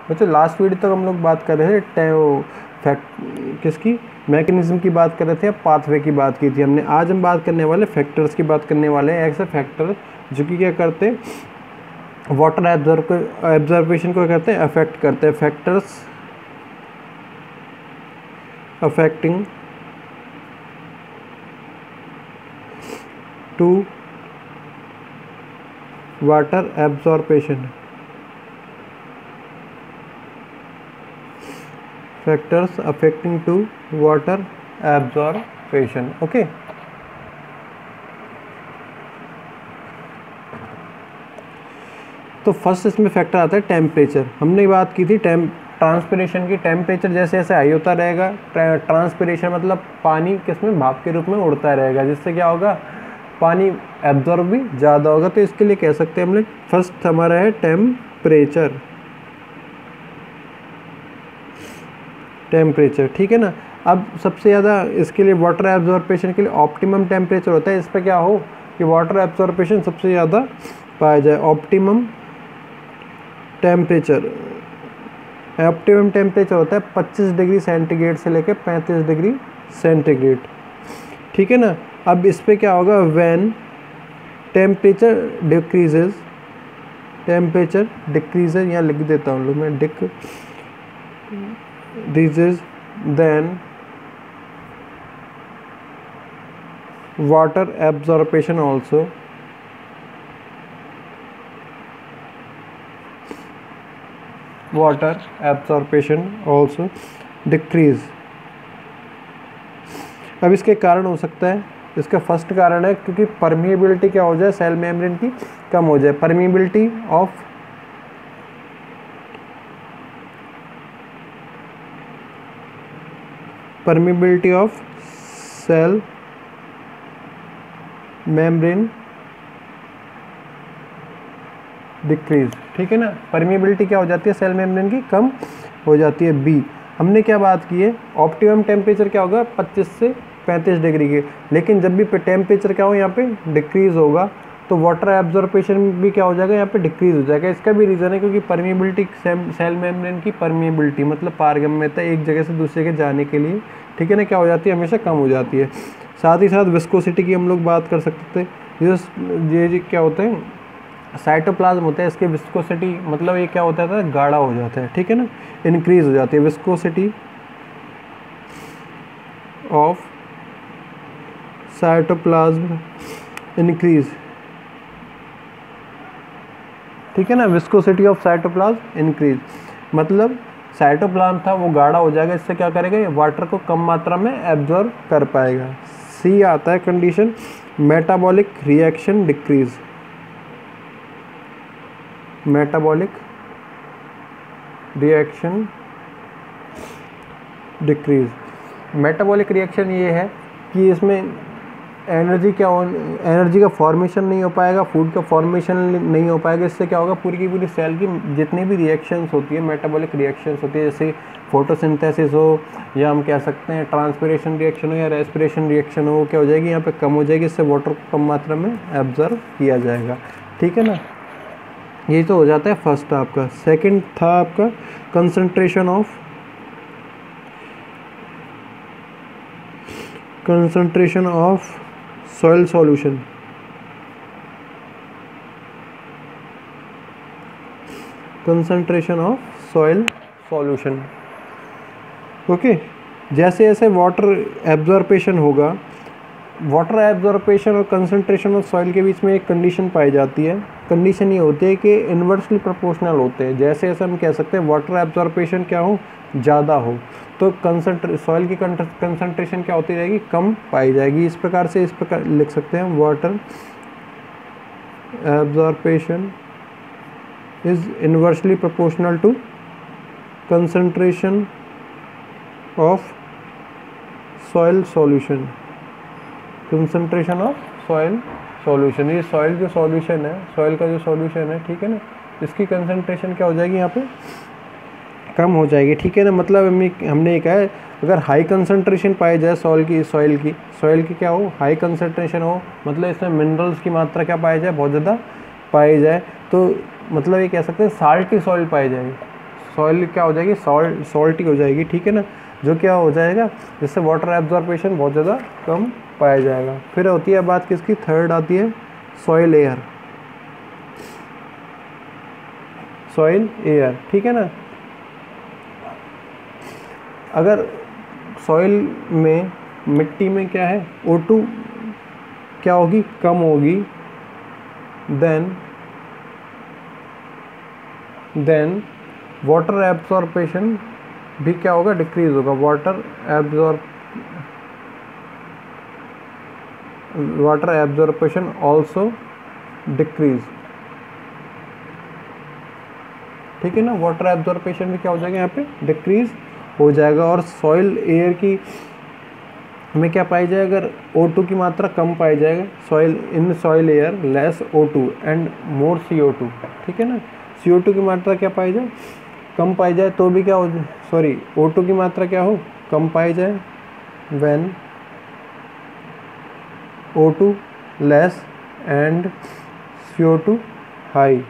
बच्चों last video तक हम लोग बात कर रहे थे फैक्ट किसकी, मैकेनिज्म की बात कर रहे थे, पाथवे की बात की थी हमने। आज हम बात करने वाले फैक्टर्स की बात करने वाले हैं, ऐसे फैक्टर जो कि क्या करते हैं, वाटर एब्जॉर्प्शन को करते हैं, अफेक्ट करते हैं। Factors affecting to water absorption, factors affecting to water absorption. Okay, तो फर्स्ट इसमें फैक्टर आता है टेम्परेचर। हमने बात की थी ट्रांसपिरेशन की। टेम्परेचर जैसे जैसे हाई होता रहेगा, ट्रांसपिरेशन मतलब पानी किसमें, भाप के रूप में उड़ता रहेगा, जिससे क्या होगा, पानी एब्जॉर्ब भी ज़्यादा होगा। तो इसके लिए कह सकते हैं हम लोग फर्स्ट हमारा है टेम्परेचर, ठीक है ना। अब सबसे ज़्यादा इसके लिए वाटर एब्जॉर्प्शन के लिए ऑप्टिमम टेम्परेचर होता है। इस पर क्या हो कि वाटर एब्जॉर्प्शन सबसे ज़्यादा पाया जाए। ऑप्टिमम टेम्परेचर होता है 25 डिग्री सेंटीग्रेड से लेकर 35 डिग्री सेंटीग्रेड, ठीक है ना। अब इस पर क्या होगा, व्हेन टेम्परेचर डिक्रीजेज, यहाँ लिख देता हूँ मैं, decreases then water absorption also decrease। अब इसके कारण हो सकता है, इसका फर्स्ट कारण है क्योंकि परमिएबिलिटी क्या हो जाए, सेल मेम्ब्रेन की कम हो जाए। Permeability of cell membrane decrease, ठीक है ना। परमिएबिलिटी क्या हो जाती है, सेल मेम्ब्रेन की कम हो जाती है। बी, हमने क्या बात की है, ऑप्टिमम टेम्परेचर क्या होगा 25 से 35 डिग्री के। लेकिन जब भी टेम्परेचर क्या हो यहाँ पे डिक्रीज होगा तो वाटर एब्जॉर्प्शन भी क्या हो जाएगा, यहाँ पे डिक्रीज हो जाएगा। इसका भी रीज़न है क्योंकि परमिएबिलिटी, सेल मेम्ब्रेन की परमिएबिलिटी मतलब पारगम्यता एक जगह से दूसरी जगह जाने के लिए, ठीक है ना, क्या हो जाती है, हमेशा कम हो जाती है। साथ ही साथ विस्कोसिटी की हम लोग बात कर सकते थे। ये क्या होते हैं, साइटोप्लाज्म होता है, इसके विस्कोसिटी मतलब ये क्या होता है, गाढ़ा हो जाता है, ठीक है ना, इंक्रीज हो जाती है। विस्कोसिटी ऑफ साइटोप्लाज्म इंक्रीज, ठीक है ना। विस्कोसिटी ऑफ साइटोप्लाज्म इंक्रीज मतलब साइटोप्लाज्म था वो गाढ़ा हो जाएगा, इससे क्या करेगा, ये वाटर को कम मात्रा में एब्जॉर्ब कर पाएगा। सी आता है condition, metabolic reaction decrease. Metabolic reaction decrease, metabolic reaction ये है कि इसमें एनर्जी का फॉर्मेशन नहीं हो पाएगा, फूड का फॉर्मेशन नहीं हो पाएगा। इससे क्या होगा, पूरी की पूरी सेल की जितनी भी रिएक्शंस होती है, मेटाबॉलिक रिएक्शंस होती है, जैसे फोटोसिंथेसिस हो या हम कह सकते हैं ट्रांसपिरेशन रिएक्शन हो या रेस्पिरेशन रिएक्शन हो, क्या हो जाएगी, यहाँ पे कम हो जाएगी। इससे वाटर को कम मात्रा में एब्जॉर्ब किया जाएगा, ठीक है ना। यही तो हो जाता है फर्स्ट आपका। सेकेंड था आपका concentration of soil solution. Okay, जैसे जैसे वाटर एब्जॉर्प्शन होगा, वाटर एब्जॉर्प्शन और कंसंट्रेशन ऑफ सॉइल के बीच में एक कंडीशन पाई जाती है। कंडीशन ये होती है कि इन्वर्सली प्रोपोर्शनल होते हैं। जैसे जैसे हम कह सकते हैं वाटर एब्जॉर्प्शन क्या हो, ज़्यादा हो, तो सॉइल की कंसंट्रेशन क्या होती रहेगी, कम पाई जाएगी। इस प्रकार लिख सकते हैं, water absorption is inversely proportional to concentration of soil solution. Concentration of soil solution, ये सॉइल जो सॉल्यूशन है, सॉइल का जो सॉल्यूशन है, ठीक है ना, इसकी कंसंट्रेशन क्या हो जाएगी, यहाँ पे कम हो जाएगी, ठीक है ना। मतलब हमने ये कहा है, अगर हाई कंसंट्रेशन पाई जाए सॉइल की क्या हो, हाई कंसंट्रेशन हो, मतलब इसमें मिनरल्स की मात्रा क्या पाई जाए, बहुत ज़्यादा पाई जाए, तो मतलब ये कह सकते हैं साल्टी सॉइल पाई जाएगी। सॉइल क्या हो जाएगी, सॉल्टी हो जाएगी, ठीक है ना, जो क्या हो जाएगा, जिससे वाटर एब्जॉर्प्शन बहुत ज़्यादा कम पाया जाएगा। फिर होती है बात किसकी, थर्ड आती है सॉइल एयर, सॉइल एयर, ठीक है ना। अगर सॉइल में, मिट्टी में क्या है, O2 क्या होगी, कम होगी, देन वाटर एब्जॉर्प्शन भी क्या होगा, डिक्रीज होगा, वाटर एब्जॉर्प्शन ऑल्सो डिक्रीज, ठीक है ना, वाटर एब्जॉर्प्शन भी क्या हो जाएगा यहाँ पे, डिक्रीज हो जाएगा। और सॉइल एयर की में क्या पाई जाए, अगर O2 की मात्रा कम पाई जाएगा, soil air less O2 and more CO2, ठीक है ना, CO2 की मात्रा क्या पाई जाए, कम पाई जाए, तो भी क्या हो जाए, सॉरी O2 की मात्रा क्या हो, कम पाई जाए, when O2 less and CO2 high,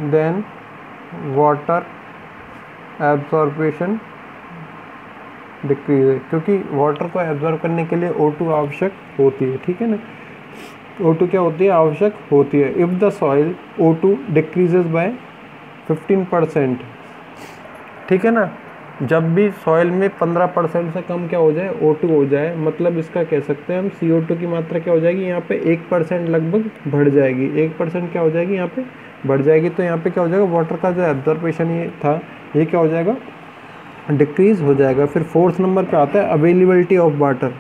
then water absorption decrease है, क्योंकि वाटर को एब्जॉर्ब करने के लिए O2 आवश्यक होती है, ठीक है ना, O2 क्या होती है, आवश्यक होती है। If the soil O2 decreases bye 15%, ठीक है ना, जब भी सॉइल में 15% से कम क्या हो जाए, O2 हो जाए, मतलब इसका कह सकते हैं हम CO2 की मात्रा क्या हो जाएगी, यहाँ पे 1% लगभग बढ़ जाएगी, 1% क्या हो जाएगी, यहाँ पे बढ़ जाएगी। तो यहाँ पे क्या हो जाएगा, वाटर का जो एब्जॉर्प्शन ये था, ये क्या हो जाएगा, डिक्रीज हो जाएगा। फिर फोर्थ नंबर पे आता है availability of water,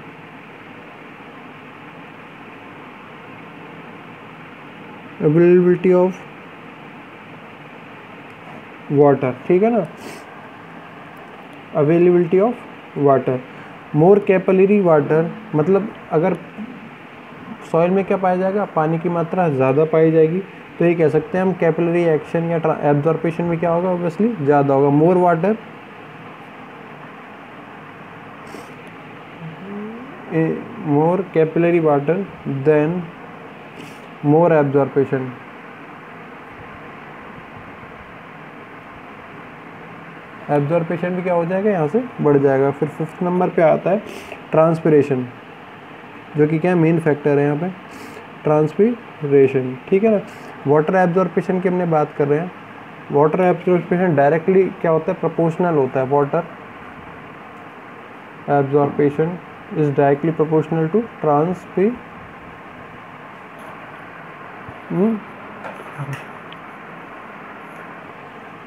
availability of water, ठीक है ना, availability of water, more capillary water, मतलब अगर सॉइल में क्या पाया जाएगा, पानी की मात्रा ज़्यादा पाई जाएगी, तो ये कह सकते हैं हम कैपिलरी एक्शन या एब्जॉर्प्शन में क्या होगा, ऑब्वियसली ज़्यादा होगा। मोर वाटर, मोर कैपिलरी वाटर देन मोर एब्जॉर्प्शन, एब्जॉर्प्शन भी क्या हो जाएगा, यहाँ से बढ़ जाएगा। फिर फिफ्थ नंबर पे आता है ट्रांसपिरेशन, जो कि क्या है, मेन फैक्टर है यहाँ पे, ट्रांसपिरेशन, ठीक है ना। वाटर एब्जॉर्प्शन की हमने बात कर रहे हैं, वाटर एब्जॉर्प्शन डायरेक्टली क्या होता है, प्रोपोर्शनल होता है, water absorption is directly proportional to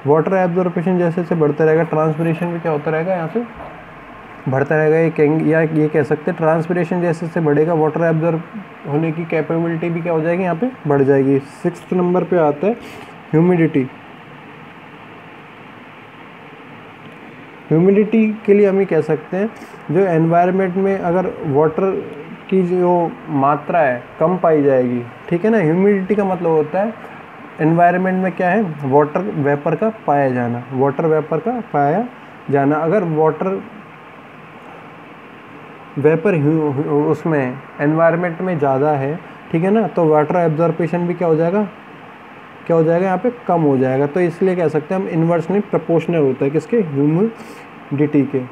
water absorption जैसे जैसे बढ़ता रहेगा, ट्रांसपिरेशन भी क्या होता रहेगा, यहाँ से बढ़ता रहेगा। ये कहेंगे, या ये कह सकते हैं ट्रांसपिरेशन जैसे जैसे बढ़ेगा, वाटर एब्जॉर्ब होने की कैपेबिलिटी भी क्या हो जाएगी, यहाँ पे बढ़ जाएगी। सिक्स्थ नंबर पे आता है ह्यूमिडिटी। ह्यूमिडिटी के लिए हम ये कह सकते हैं, जो एनवायरनमेंट में अगर वाटर की जो मात्रा है कम पाई जाएगी, ठीक है ना। ह्यूमिडिटी का मतलब होता है एनवायरनमेंट में क्या है, वाटर वेपर का पाया जाना, वाटर वेपर का पाया जाना। अगर वाटर वेपर उसमें एनवायरनमेंट में ज़्यादा है, ठीक है ना, तो वाटर एब्जॉर्प्शन भी क्या हो जाएगा, क्या हो जाएगा, यहाँ पे कम हो जाएगा। तो इसलिए कह सकते हैं हम इन्वर्सली प्रोपोर्शनल होता है किसके, ह्यूमिडिटी के।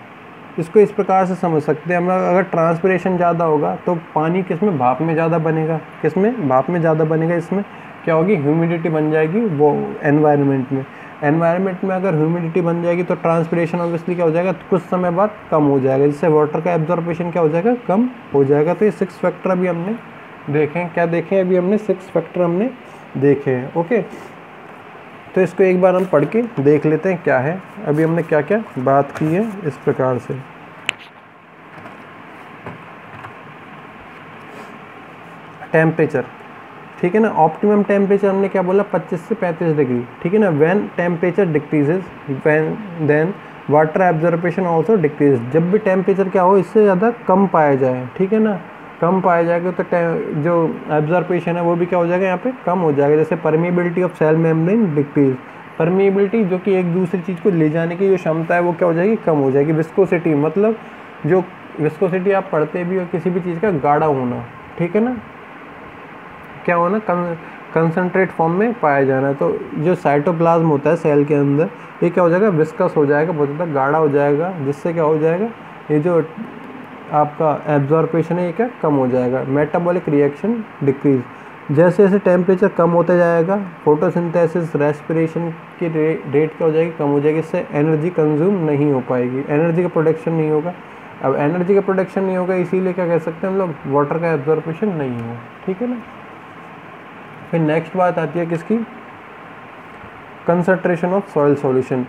इसको इस प्रकार से समझ सकते हैं हम, अगर ट्रांसपिरेशन ज़्यादा होगा तो पानी किसमें, भाप में ज़्यादा बनेगा, किसमें, भाप में ज़्यादा बनेगा, इसमें क्या होगी, ह्यूमिडिटी बन जाएगी वो एनवायरनमेंट में। एनवायरनमेंट में अगर ह्यूमिडिटी बन जाएगी तो ट्रांसपिरेशन ऑब्वियसली क्या हो जाएगा, कुछ समय बाद कम हो जाएगा, जिससे वाटर का एब्जॉर्प्शन क्या हो जाएगा, कम हो जाएगा। तो ये 6 फैक्टर अभी हमने देखें, क्या देखें अभी हमने, 6 फैक्टर हमने देखे हैं। ओके, तो इसको एक बार हम पढ़ के देख लेते हैं क्या है, अभी हमने क्या क्या बात की है इस प्रकार से। टेम्परेचर, ठीक है ना, ऑप्टिमम टेम्परेचर हमने क्या बोला, 25 से 35 डिग्री, ठीक है ना। When temperature decreases then water absorption also decrease. जब भी टेम्परेचर क्या हो, इससे ज़्यादा कम पाया जाए, ठीक है ना, कम पाया जाएगा तो जो एब्जॉर्प्शन है वो भी क्या हो जाएगा, यहाँ पे कम हो जाएगा। जैसे permeability of cell membrane decrease, permeability जो कि एक दूसरी चीज़ को ले जाने की जो क्षमता है वो क्या हो जाएगी, कम हो जाएगी। विस्कोसिटी, मतलब जो विस्कोसिटी आप पढ़ते भी हो, किसी भी चीज़ का गाढ़ा होना, ठीक है ना, क्या होना, कंसनट्रेट फॉर्म में पाया जाना है। तो जो साइटोप्लाज्म होता है सेल के अंदर, ये क्या हो जाएगा, विस्कस हो जाएगा, बहुत ज़्यादा गाढ़ा हो जाएगा, जिससे क्या हो जाएगा, ये जो आपका एब्जॉर्प्शन है ये क्या कम हो जाएगा। मेटाबॉलिक रिएक्शन डिक्रीज, जैसे जैसे टेम्परेचर कम होता जाएगा, फोटोसिंथेसिस रेस्पिरेशन की रेट क्या हो जाएगी, कम हो जाएगी, इससे एनर्जी कंज्यूम नहीं हो पाएगी, एनर्जी का प्रोडक्शन नहीं होगा। अब एनर्जी का प्रोडक्शन नहीं होगा, इसीलिए क्या कह सकते हैं हम लोग, वाटर का एब्जॉर्प्शन नहीं होगा, ठीक है ना। फिर नेक्स्ट बात आती है किसकी, concentration of soil solution.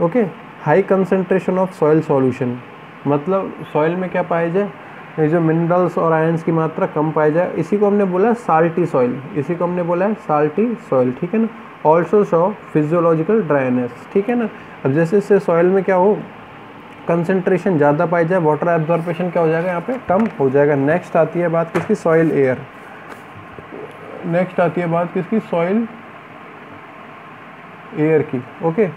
Okay, high concentration of soil solution मतलब सॉइल में क्या पाया जाए, ये जो मिनरल्स और आयंस की मात्रा कम पाई जाए, इसी को हमने बोला साल्टी सॉइल, इसी को हमने बोला है साल्टी सॉइल, ठीक है ना। ऑल्सो शो फिजियोलॉजिकल ड्राइनेस, ठीक है ना। अब जैसे जैसे सॉइल में क्या हो, कंसंट्रेशन ज़्यादा पाई जाए, वाटर एब्जॉर्प्शन क्या हो जाएगा, यहाँ पे कम हो जाएगा। नेक्स्ट आती है बात किसकी, सॉइल एयर। नेक्स्ट आती है बात किसकी, सॉइल एयर की। Okay,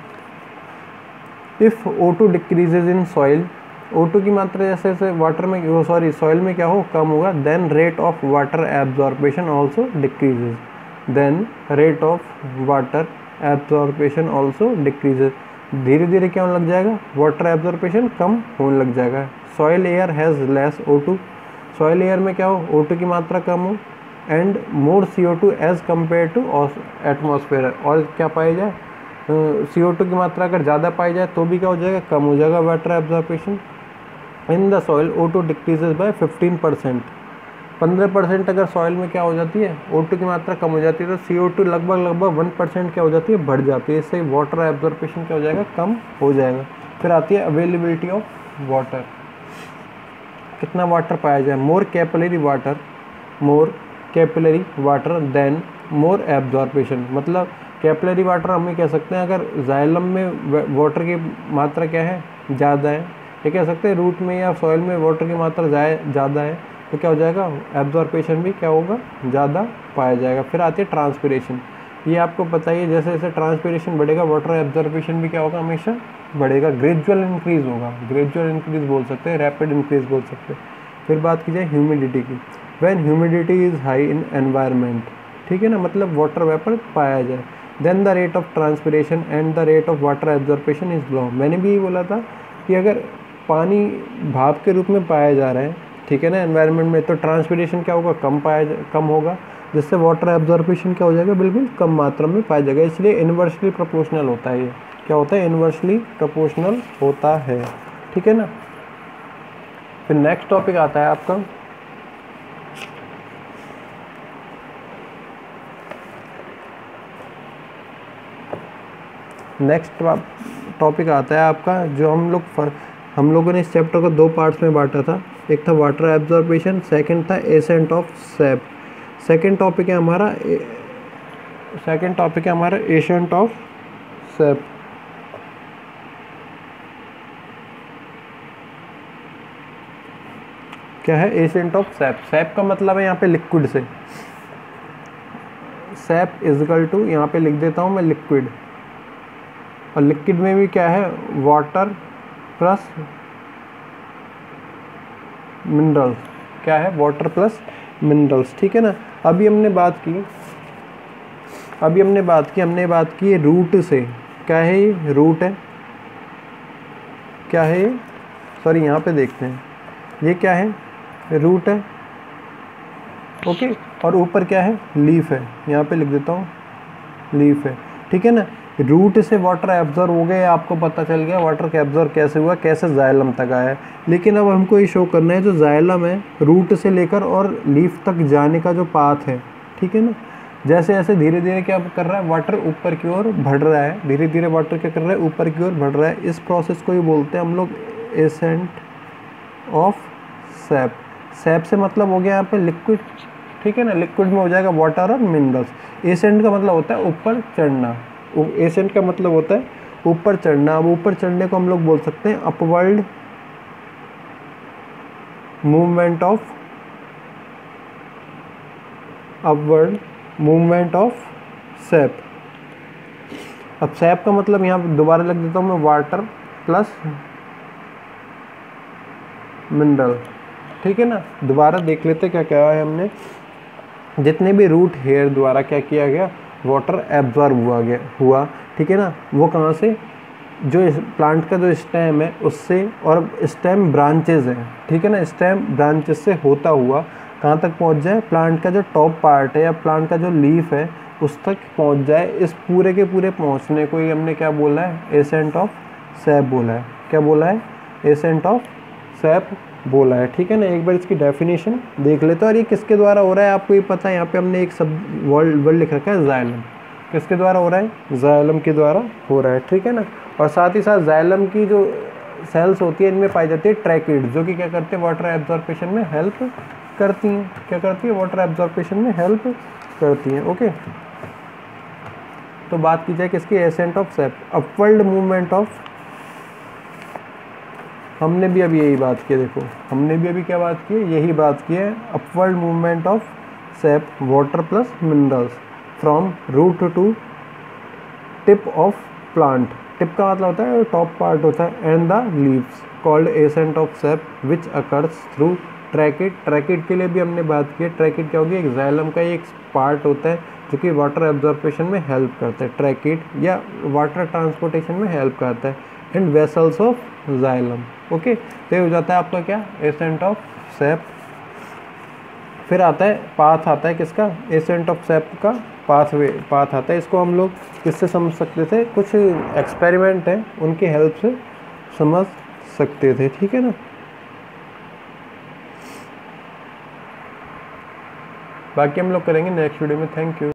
if O2 decreases in soil, O2 की मात्रा जैसे जैसे वाटर में सॉइल में क्या हो, कम होगा, then rate of water absorption also decreases, then rate of water absorption also decreases, धीरे धीरे क्या होने लग जाएगा, वाटर एब्जॉर्प्शन कम होने लग जाएगा। Soil air has less O2, soil air में क्या हो, O2 की मात्रा कम हो, and more CO2 as compare to atmosphere, और क्या पाया जाए, CO2 की मात्रा अगर ज़्यादा पाई जाए तो भी क्या हो जाएगा, कम हो जाएगा water absorption. In the soil O2 decreases bye 15%, 15% अगर सॉइल में क्या हो जाती है, O2 की मात्रा कम हो जाती है, तो CO2 लगभग 1% क्या हो जाती है, बढ़ जाती है, इससे वाटर एब्जॉर्प्शन क्या हो जाएगा, कम हो जाएगा। फिर आती है अवेलेबिलिटी ऑफ वाटर, कितना वाटर पाया जाए, मोर कैपिलरी वाटर देन मोर एब्जॉर्प्शन, मतलब कैपिलरी वाटर हमें कह सकते हैं, अगर जाइलम में वाटर की मात्रा क्या है, ज़्यादा है, ये कह सकते हैं रूट में या सॉइल में वाटर की मात्रा ज़्यादा है, तो क्या हो जाएगा, एब्जॉर्प्शन भी क्या होगा, ज़्यादा पाया जाएगा। फिर आती है ट्रांसपिरेशन, ये आपको पता ही है, जैसे जैसे ट्रांसपिरेशन बढ़ेगा वाटर एब्जॉर्प्शन भी क्या होगा, हमेशा बढ़ेगा, ग्रेजुअल इंक्रीज होगा, ग्रेजुअल इंक्रीज बोल सकते हैं, रैपिड इंक्रीज बोल सकते हैं। फिर बात की जाए ह्यूमिडिटी की, when humidity is high in environment, ठीक है ना, मतलब वाटर वेपर पाया जाए, then the rate of transpiration and the rate of water absorption is low. मैंने भी बोला था कि अगर पानी भाप के रूप में पाया जा रहा है, ठीक है ना, एनवायरनमेंट में, तो ट्रांसपिरेशन क्या होगा, कम होगा, जिससे वाटर एब्जॉर्प्शन क्या हो जाएगा, बिल्कुल कम मात्रा में पाया जाएगा, इसलिए इन्वर्सली प्रोपोर्शनल होता है। ये क्या होता है, इन्वर्सली प्रोपोर्शनल होता है, ठीक है ना। फिर नेक्स्ट टॉपिक आता है आपका आपका जो हम लोगों ने इस चैप्टर को 2 पार्ट्स में बांटा था, एक था वाटर एब्जॉर्प्शन, सेकंड था accent of SAP. Second topic है हमारा एसेंट ऑफ सैप। क्या है एसेंट ऑफ सैप, सैप का मतलब है यहाँ पे लिक्विड से, सैप इजकल टू, यहाँ पे लिख देता हूँ मैं लिक्विड, और लिक्विड में भी क्या है, वाटर प्लस मिनरल्स, क्या है, वाटर प्लस मिनरल्स, ठीक है ना। अभी हमने बात की रूट से, क्या है ये, रूट है, क्या है ये, सॉरी यहाँ पे देखते हैं, ये क्या है, रूट है, ओके, और ऊपर क्या है, लीफ है, यहाँ पे लिख देता हूँ लीफ है, ठीक है ना। रूट से वाटर एब्जॉर्ब हो गया, आपको पता चल गया वाटर का एब्जॉर्ब कैसे हुआ, कैसे जाइलम तक आया है। लेकिन अब हमको ये शो करना है जो जाइलम है, रूट से लेकर और लीफ तक जाने का जो पाथ है, ठीक है ना, जैसे जैसे धीरे धीरे क्या कर रहा है, वाटर ऊपर की ओर बढ़ रहा है, धीरे धीरे वाटर क्या कर रहा है, ऊपर की ओर बढ़ रहा है, इस प्रोसेस को ही बोलते हैं हम लोग एसेंट ऑफ सैप। सैप से मतलब हो गया यहाँ पे लिक्विड, ठीक है ना, लिक्विड में हो जाएगा वाटर और मिनरल्स। एसेंट का मतलब होता है ऊपर चढ़ना, एसेंट का मतलब होता है ऊपर चढ़ना। अब ऊपर चढ़ने को हम लोग बोल सकते हैं अपवर्ड मूवमेंट ऑफ सैप। अब सैप का मतलब यहाँ दोबारा लग देता हूँ मैं, वाटर प्लस मिनरल, ठीक है ना। दोबारा देख लेते क्या क्या है हमने, जितने भी रूट हेयर द्वारा क्या किया गया, वाटर एब्जॉर्ब हुआ, ठीक है ना, वो कहाँ से, जो इस प्लांट का जो स्टेम है उससे, और स्टेम ब्रांचेज हैं, ठीक है ना, स्टेम ब्रांचेज से होता हुआ कहाँ तक पहुँच जाए, प्लांट का जो टॉप पार्ट है या प्लांट का जो लीफ है उस तक पहुँच जाए। इस पूरे के पूरे पहुँचने को ही हमने क्या बोला है, एसेंट ऑफ सैप बोला है। क्या बोला है, एसेंट ऑफ सैप बोला है, ठीक है ना। एक बार इसकी डेफिनेशन देख लेते हैं। और ये किसके द्वारा हो रहा है आपको ये पता है, यहाँ पे हमने एक सब वर्ड लिख रखा है, जाइलम। किसके द्वारा हो रहा है, जाइलम के द्वारा हो रहा है, ठीक है ना। और साथ ही साथ जाइलम की जो सेल्स होती है इनमें पाई जाती है ट्रैकिड, जो कि क्या करते हैं, वाटर एब्जॉर्प्शन में हेल्प करती हैं। क्या करती है, वाटर एब्जॉर्प्शन में हेल्प करती हैं। ओके, तो बात की जाए किसकी, accent of SAP, upward movement of, हमने भी अभी यही बात की, देखो हमने भी अभी क्या बात की है, यही बात की है, upward movement of sap water plus minerals from root to tip of plant. Tip का मतलब होता है टॉप पार्ट होता है, and the leaves called ascent of sap which occurs through tracheid. Tracheid के लिए भी हमने बात की है, ट्रैकिड क्या होगी, एक जाइलम का एक पार्ट होता है जो कि वाटर एब्जॉर्प्शन में हेल्प करता है, ट्रैकिड, या वाटर ट्रांसपोर्टेशन में हेल्प करता है, and vessels of xylem. Okay, तो ये हो जाता है आपका क्या, एसेंट ऑफ सैप। फिर आता है पाथ, आता है किसका, एसेंट ऑफ सैप का पाथ आता है। इसको हम लोग किससे समझ सकते थे, कुछ एक्सपेरिमेंट हैं उनकी हेल्प से समझ सकते थे, ठीक है ना। बाकी हम लोग करेंगे नेक्स्ट वीडियो में। Thank you.